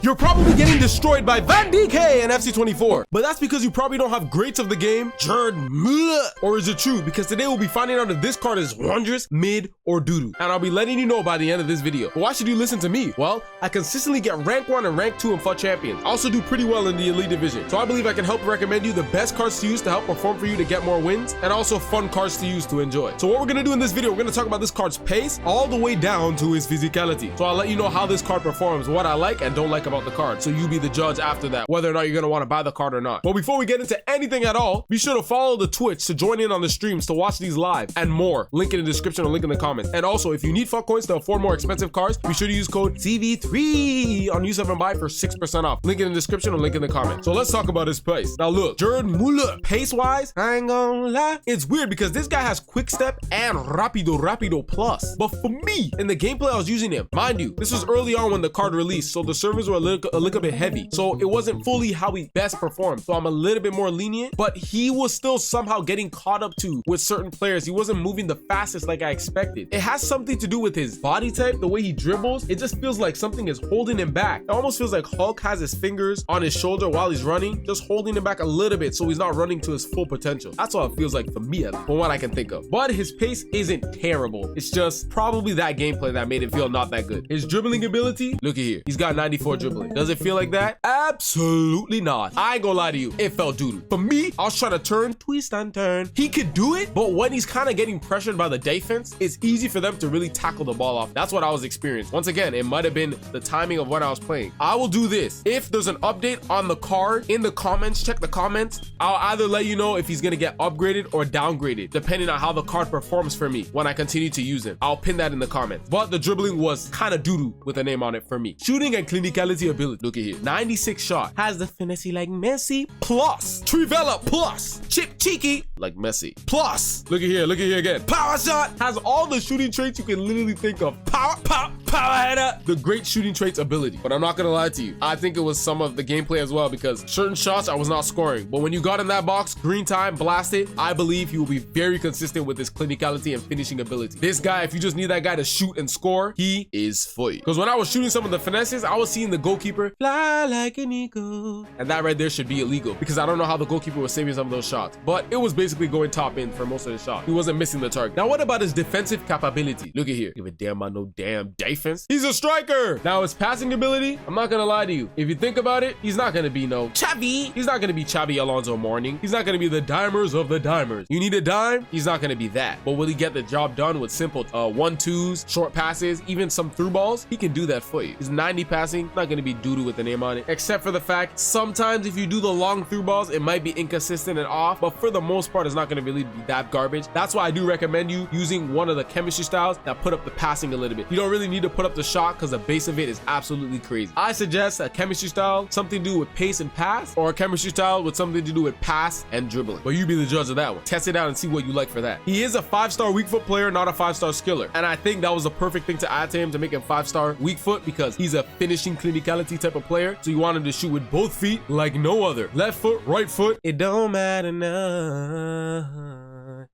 You're probably getting destroyed by Van Dijk and FC24, but that's because you probably don't have greats of the game, Gerd, Müller. Or is it true? Because today we'll be finding out if this card is wondrous, mid, or doo-doo. And I'll be letting you know by the end of this video. But why should you listen to me? Well, I consistently get rank 1 and rank 2 in FUT Champions. I also do pretty well in the Elite Division. So I believe I can help recommend you the best cards to use to help perform for you to get more wins, and also fun cards to use to enjoy. So what we're gonna do in this video, we're gonna talk about this card's pace all the way down to his physicality. So I'll let you know how this card performs, what I like and don't like about the card. So you be the judge after that, whether or not you're gonna want to buy the card or not. But before we get into anything at all, be sure to follow the Twitch to join in on the streams to watch these live and more. Link in the description or link in the comments. And also, if you need FUT coins to afford more expensive cards, be sure to use code CV3 on U7Buy for 6% off. Link in the description or link in the comments. So let's talk about his pace. Now look, Gerd Muller, pace-wise, I ain't gonna lie, it's weird because this guy has quick step and rapido plus. But for me, in the gameplay I was using him, mind you, this was early on when the card released, so the servers were a little bit heavy, so it wasn't fully how he best performed, so I'm a little bit more lenient, but he was still somehow getting caught up to with certain players. He wasn't moving the fastest like I expected. It has something to do with his body type, the way he dribbles. It just feels like something is holding him back. It almost feels like Hulk has his fingers on his shoulder while he's running, just holding him back a little bit so he's not running to his full potential. That's what it feels like for me, from what I can think of. But his pace isn't terrible. It's just probably that gameplay that made it feel not that good. His dribbling ability, look at here, he's got 94 dribbling. Does it feel like that? Absolutely not. I ain't gonna lie to you, it felt doo-doo. For me, I was trying to turn, twist and turn. He could do it, but when he's kind of getting pressured by the defense, it's easy for them to really tackle the ball off. That's what I was experiencing. Once again, it might have been the timing of when I was playing. I will do this. If there's an update on the card in the comments, check the comments. I'll either let you know if he's gonna get upgraded or downgraded, depending on how the card performs for me when I continue to use him. I'll pin that in the comments. But the dribbling was kind of doo-doo with a name on it for me. Shooting and clinicality ability, look at here. 96 shot, has the finesse like Messi, plus Trivela, plus chip cheeky like Messi, plus look at here again, power shot, has all the shooting traits you can literally think of. Power header, the great shooting traits ability. But I'm not gonna lie to you, I think it was some of the gameplay as well, because certain shots I was not scoring, but when you got in that box, green time, blast it, I believe he will be very consistent with his clinicality and finishing ability. This guy, if you just need that guy to shoot and score, he is for you. Because when I was shooting some of the finesses, I was seeing the goalkeeper fly like an eagle, and that right there should be illegal, because I don't know how the goalkeeper was saving some of those shots, but it was basically going top in for most of the shot. He wasn't missing the target. Now what about his defensive capability? Look at here, give a damn about no damn defense. He's a striker. Now his passing ability, I'm not gonna lie to you, if you think about it, he's not gonna be no Xavi. He's not gonna be Xavi Alonso Morning. He's not gonna be the dimers of the dimers. You need a dime, he's not gonna be that, but will he get the job done with simple 1-2s, short passes, even some through balls? He can do that for you. He's 90 passing, not gonna be doo-doo with the name on it, except for the fact sometimes if you do the long through balls, it might be inconsistent and off, but for the most part, it's not gonna really be that garbage. That's why I do recommend you using one of the chemistry styles that put up the passing a little bit. You don't really need to put up the shot because the base of it is absolutely crazy. I suggest a chemistry style, something to do with pace and pass, or a chemistry style with something to do with pass and dribbling. But you be the judge of that one. Test it out and see what you like for that. He is a 5-star weak foot player, not a 5-star skiller. And I think that was the perfect thing to add to him to make him 5-star weak foot, because he's a finishing clinicality type of player. So you want him to shoot with both feet like no other. Left foot, right foot, it don't matter now.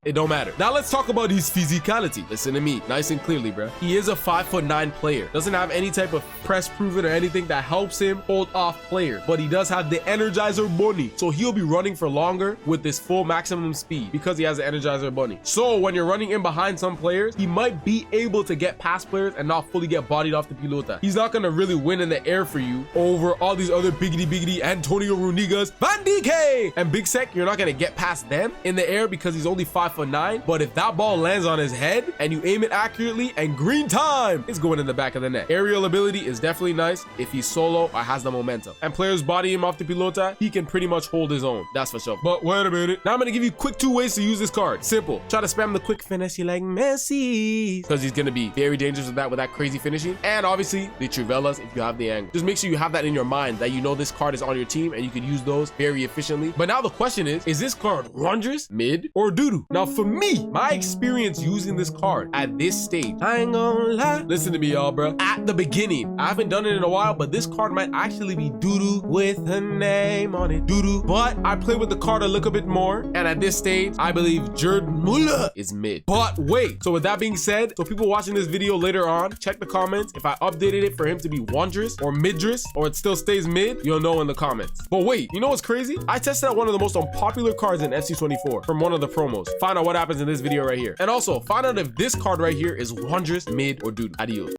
It don't matter. Now let's talk about his physicality. Listen to me nice and clearly, bro. He is a 5'9" player. Doesn't have any type of press proven or anything that helps him hold off players, but he does have the Energizer Bunny. So he'll be running for longer with this full maximum speed because he has the Energizer Bunny. So when you're running in behind some players, he might be able to get past players and not fully get bodied off the pilota. He's not gonna really win in the air for you over all these other biggity Antonio Runigas, Van Dijk, and Big Sec. You're not gonna get past them in the air because he's only 5'9", but if that ball lands on his head and you aim it accurately and green time, it's going in the back of the net. Aerial ability is definitely nice if he's solo or has the momentum, and players body him off the pilota, he can pretty much hold his own, that's for sure. But wait a minute, now I'm gonna give you quick 2 ways to use this card. Simple, try to spam the quick finesse like Messi, because he's gonna be very dangerous with that crazy finishing, and obviously the Trivelas if you have the angle. Just make sure you have that in your mind, that you know this card is on your team and you can use those very efficiently. But now the question is this card wondrous, mid, or doo-doo? Now for me, my experience using this card at this stage, I ain't gonna lie. Listen to me, y'all, bro. At the beginning, I haven't done it in a while, but this card might actually be doo-doo with a name on it. Doo-doo. But I play with the card a little bit more, and at this stage, I believe Gerd Müller is mid. But wait, so with that being said, so people watching this video later on, check the comments. If I updated it for him to be wondrous or midrous, or it still stays mid, you'll know in the comments. But wait, you know what's crazy? I tested out one of the most unpopular cards in FC24 from one of the promos. Find out what happens in this video right here. And also, find out if this card right here is wondrous, mid, or doo-doo. Adios.